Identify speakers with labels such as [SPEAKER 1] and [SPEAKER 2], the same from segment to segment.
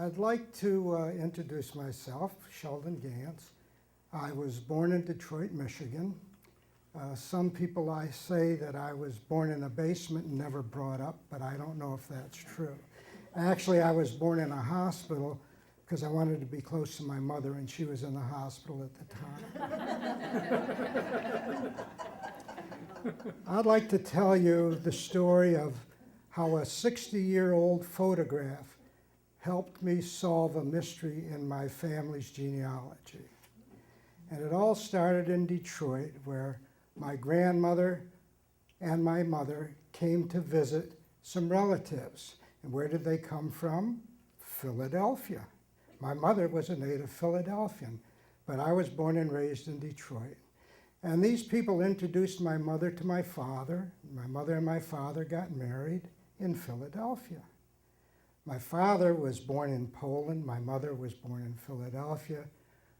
[SPEAKER 1] I'd like to introduce myself, Sheldon Gantz. I was born in Detroit, Michigan. Some people I say that I was born in a basement and never brought up, but I don't know if that's true. Actually, I was born in a hospital because I wanted to be close to my mother, and she was in the hospital at the time. I'd like to tell you the story of how a 60-year-old photograph helped me solve a mystery in my family's genealogy. And it all started in Detroit, where my grandmother and my mother came to visit some relatives. And where did they come from? Philadelphia. My mother was a native Philadelphian, but I was born and raised in Detroit. And these people introduced my mother to my father. My mother and my father got married in Philadelphia. My father was born in Poland. My mother was born in Philadelphia.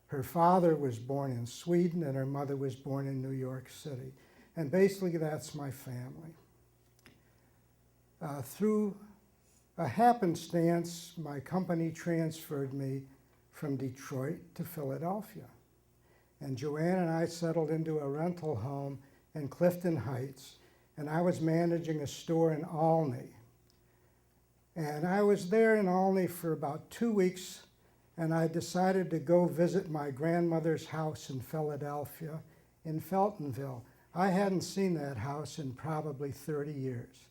[SPEAKER 1] Her father was born in Sweden, and her mother was born in New York City. And basically, that's my family. Through a happenstance, my company transferred me from Detroit to Philadelphia. And Joanne and I settled into a rental home in Clifton Heights, and I was managing a store in Olney. And I was there in Olney for about 2 weeks, and I decided to go visit my grandmother's house in Philadelphia, in Feltonville. I hadn't seen that house in probably 30 years.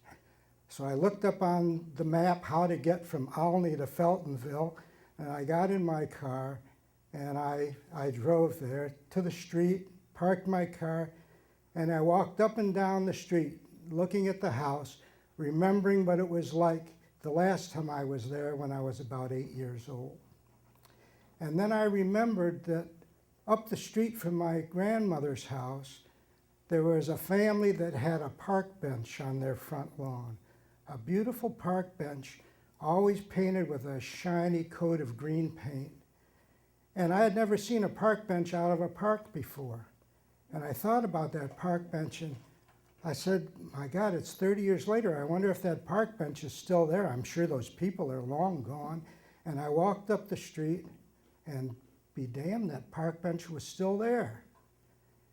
[SPEAKER 1] So I looked up on the map how to get from Olney to Feltonville, and I got in my car, and I drove there to the street, parked my car, and I walked up and down the street, looking at the house, remembering what it was like the last time I was there when I was about 8 years old. And then I remembered that up the street from my grandmother's house, there was a family that had a park bench on their front lawn. A beautiful park bench, always painted with a shiny coat of green paint. And I had never seen a park bench out of a park before. And I thought about that park bench, and I said, my God, it's 30 years later. I wonder if that park bench is still there. I'm sure those people are long gone. And I walked up the street, and be damned, that park bench was still there.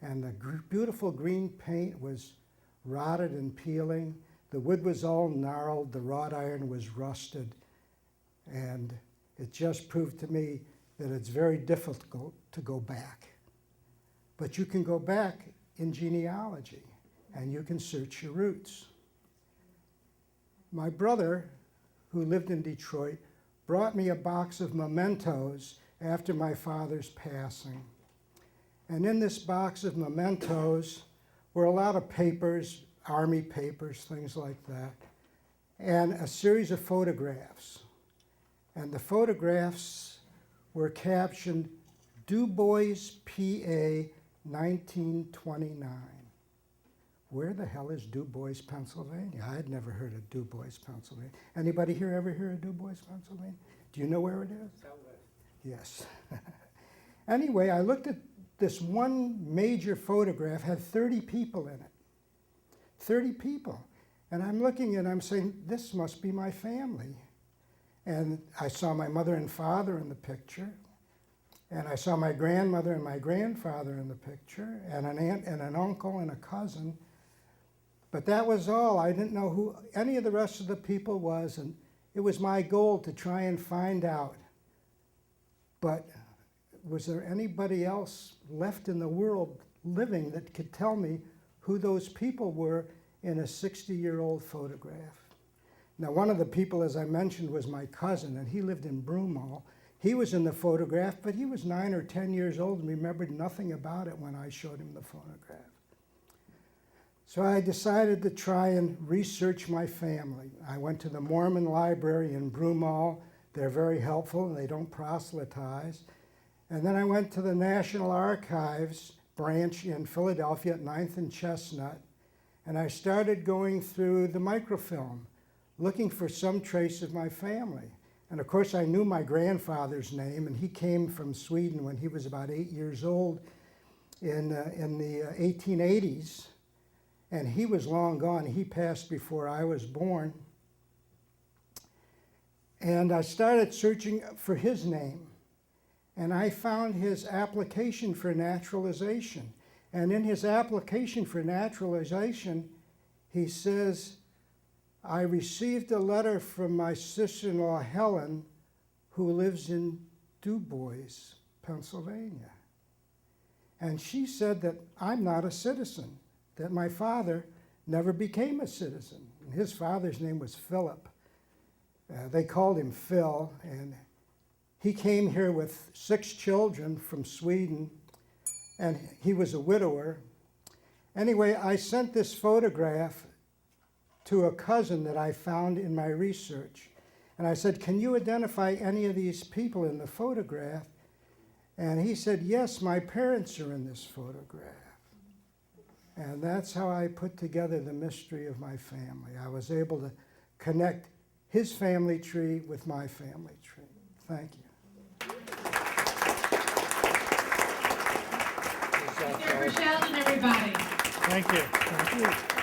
[SPEAKER 1] And the beautiful green paint was rotted and peeling. The wood was all gnarled. The wrought iron was rusted. And it just proved to me that it's very difficult to go back. But you can go back in genealogy, and you can search your roots. My brother, who lived in Detroit, brought me a box of mementos after my father's passing. And in this box of mementos were a lot of papers, army papers, things like that, and a series of photographs. And the photographs were captioned, Du Bois, PA, 1929. Where the hell is Du Bois, Pennsylvania? I had never heard of Du Bois, Pennsylvania. Anybody here ever hear of Du Bois, Pennsylvania? Do you know where it is? Yes. Anyway, I looked at this one major photograph, had 30 people in it. 30 people. And I'm looking and I'm saying, this must be my family. And I saw my mother and father in the picture. And I saw my grandmother and my grandfather in the picture, and an aunt and an uncle and a cousin. But that was all. I didn't know who any of the rest of the people was, and it was my goal to try and find out. But was there anybody else left in the world living that could tell me who those people were in a 60-year-old photograph? Now, one of the people, as I mentioned, was my cousin, and he lived in Broomall. He was in the photograph, but he was 9 or 10 years old and remembered nothing about it when I showed him the photograph. So I decided to try and research my family. I went to the Mormon library in Broomall. They're very helpful, and they don't proselytize. And then I went to the National Archives branch in Philadelphia at 9th and Chestnut, and I started going through the microfilm, looking for some trace of my family. And of course, I knew my grandfather's name, and he came from Sweden when he was about 8 years old in the 1880s. And he was long gone. He passed before I was born. And I started searching for his name. And I found his application for naturalization. And in his application for naturalization, he says, I received a letter from my sister-in-law, Helen, who lives in Du Bois, Pennsylvania. And she said that I'm not a citizen, that my father never became a citizen. And his father's name was Philip. They called him Phil, and he came here with 6 children from Sweden, and he was a widower. Anyway, I sent this photograph to a cousin that I found in my research. And I said, can you identify any of these people in the photograph? And he said, yes, my parents are in this photograph. And that's how I put together the mystery of my family. I was able to connect his family tree with my family tree. Thank you.
[SPEAKER 2] Here for Sheldon, everybody.
[SPEAKER 3] Thank you.
[SPEAKER 1] Thank you.